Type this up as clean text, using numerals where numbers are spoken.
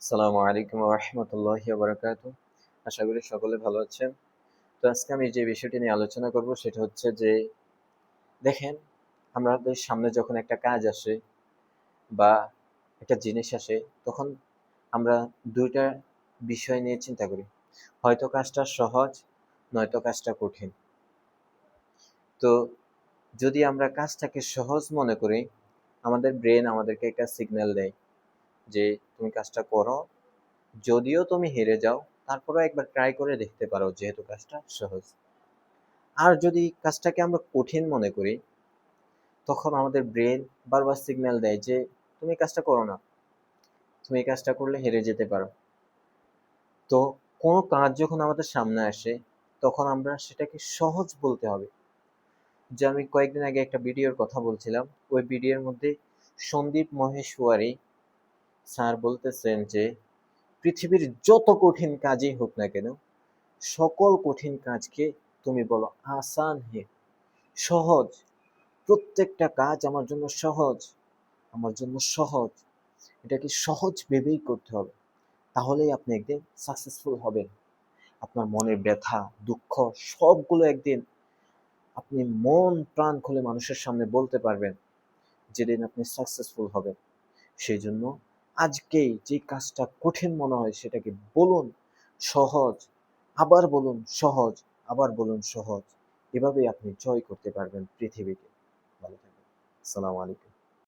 আসসালামু আলাইকুম ওয়া রাহমাতুল্লাহি ওয়া বারাকাতুহু। আশা করি সকলে ভালো আছেন। তো আজকে আমি যে বিষয়টি নিয়ে আলোচনা করব সেটা হচ্ছে যে দেখেন, আমাদের সামনে যখন একটা কাজ আসে বা একটা জিনিস আসে, তখন আমরা ২ টা বিষয় নিয়ে চিন্তা করি। হয়তো কাজটা সহজ, নয়তো কাজটা কঠিন। তো যদি আমরা কাজটাকে সহজ মনে করি, আমাদের ব্রেন আমাদেরকে একটা সিগন্যাল দেয় যে তুমি কাজটা করো। যদিও তুমি হেরে যাও, তারপরেও একবার ট্রাই করে দেখতে পারো, যেহেতু কাজটা সহজ। আর যদি কাজটাকে আমরা কঠিন মনে করি, তখন আমাদের ব্রেন বারবার সিগন্যাল দেয় যে তুমি কাজটা করো না, তুমি এই কাজটা করলে হেরে যেতে পারো। তো কোনো কাজ যখন আমাদের সামনে আসে, তখন আমরা সেটাকে সহজ বলতে হবে। যে আমি কয়েকদিন আগে একটা ভিডিওর কথা বলছিলাম, ওই ভিডিওর মধ্যে সন্দীপ মহেশ্বরী স্যার বলতেছেন যে পৃথিবীর যত কঠিন কাজই হোক না কেন, সকল কঠিন কাজকে তুমি বলো আসান হে, সহজ। প্রত্যেকটা কাজ আমার জন্য সহজ, আমার জন্য সহজ। এটাকে সহজ ভেবেই করতে হবে, তাহলেই আপনি একদিন সাকসেসফুল হবেন। আপনার মনের ব্যথা, দুঃখ সবগুলো একদিন আপনি মন প্রাণ খুলে মানুষের সামনে বলতে পারবেন, যেদিন আপনি সাকসেসফুল হবেন। সেই জন্য আজকেই যে কাজটা কঠিন মনে হয় সেটাকে বলুন সহজ, আবার বলুন সহজ, আবার বলুন সহজ। এভাবেই আপনি জয় করতে পারবেন পৃথিবীকে। ভালো থাকবেন। আসসালামু আলাইকুম।